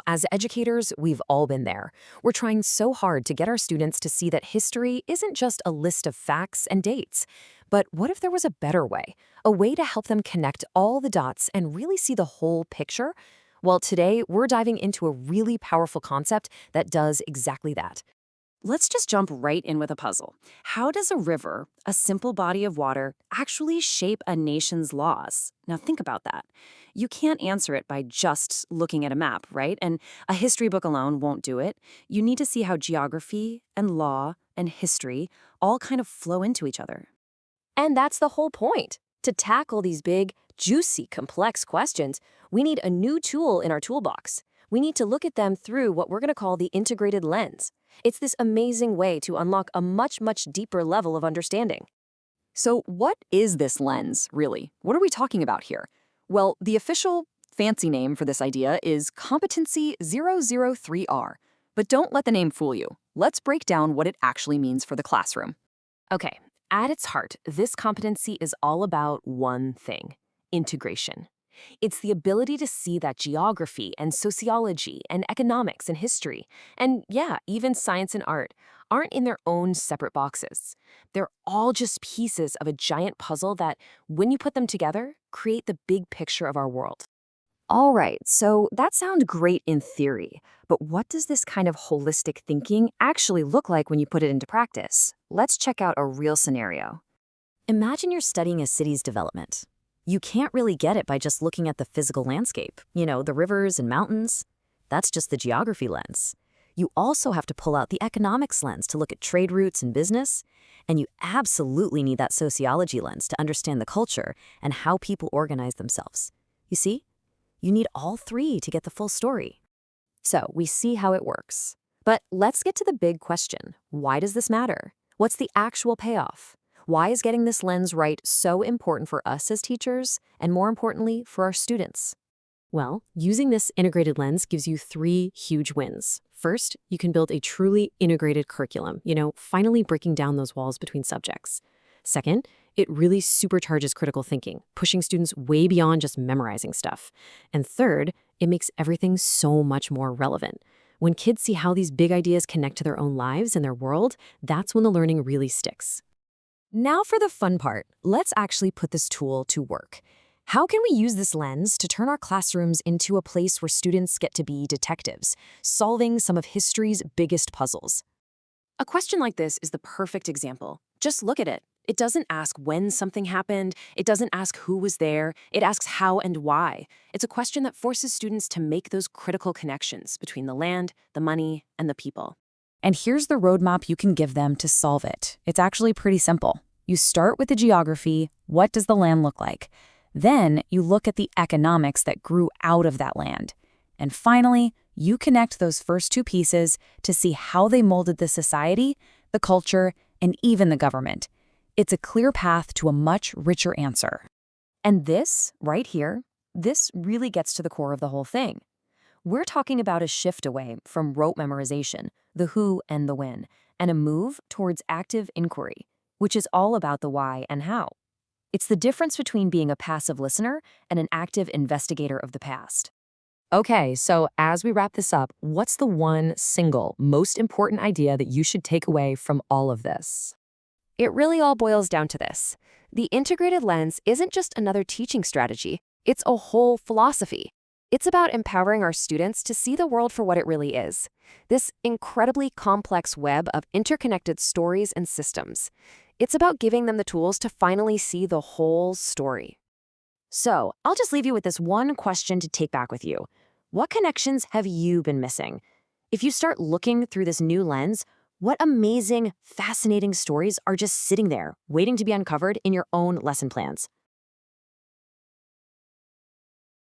As educators, we've all been there. We're trying so hard to get our students to see that history isn't just a list of facts and dates. But what if there was a better way? A way to help them connect all the dots and really see the whole picture? Well, today, we're diving into a really powerful concept that does exactly that. Let's just jump right in with a puzzle. How does a river, a simple body of water, actually shape a nation's laws? Now think about that. You can't answer it by just looking at a map, right? And a history book alone won't do it. You need to see how geography and law and history all kind of flow into each other. And that's the whole point. To tackle these big, juicy, complex questions, we need a new tool in our toolbox. We need to look at them through what we're going to call the integrated lens. It's this amazing way to unlock a much, much deeper level of understanding. So what is this lens, really? What are we talking about here? Well, the official fancy name for this idea is Competency 003R. But don't let the name fool you. Let's break down what it actually means for the classroom. Okay, at its heart, this competency is all about one thing: integration. It's the ability to see that geography and sociology and economics and history, and yeah, even science and art, aren't in their own separate boxes. They're all just pieces of a giant puzzle that, when you put them together, create the big picture of our world. All right, so that sounds great in theory, but what does this kind of holistic thinking actually look like when you put it into practice? Let's check out a real scenario. Imagine you're studying a city's development. You can't really get it by just looking at the physical landscape, the rivers and mountains. That's just the geography lens. You also have to pull out the economics lens to look at trade routes and business. And you absolutely need that sociology lens to understand the culture and how people organize themselves. You see? You need all three to get the full story. So we see how it works. But let's get to the big question. Why does this matter? What's the actual payoff? Why is getting this lens right so important for us as teachers, and more importantly, for our students? Well, using this integrated lens gives you three huge wins. First, you can build a truly integrated curriculum, finally breaking down those walls between subjects. Second, it really supercharges critical thinking, pushing students way beyond just memorizing stuff. And third, it makes everything so much more relevant. When kids see how these big ideas connect to their own lives and their world, that's when the learning really sticks. Now for the fun part. Let's actually put this tool to work. How can we use this lens to turn our classrooms into a place where students get to be detectives, solving some of history's biggest puzzles? A question like this is the perfect example. Just look at it. It doesn't ask when something happened. It doesn't ask who was there. It asks how and why. It's a question that forces students to make those critical connections between the land, the money, and the people. And here's the roadmap you can give them to solve it. It's actually pretty simple. You start with the geography. What does the land look like? Then you look at the economics that grew out of that land. And finally, you connect those first two pieces to see how they molded the society, the culture, and even the government. It's a clear path to a much richer answer. And this, right here, this really gets to the core of the whole thing. We're talking about a shift away from rote memorization, the who and the when, and a move towards active inquiry, which is all about the why and how. It's the difference between being a passive listener and an active investigator of the past. Okay, so as we wrap this up, what's the one single, most important idea that you should take away from all of this? It really all boils down to this. The integrated lens isn't just another teaching strategy, it's a whole philosophy. It's about empowering our students to see the world for what it really is. This incredibly complex web of interconnected stories and systems. It's about giving them the tools to finally see the whole story. So, I'll just leave you with this one question to take back with you. What connections have you been missing? If you start looking through this new lens, what amazing, fascinating stories are just sitting there, waiting to be uncovered in your own lesson plans?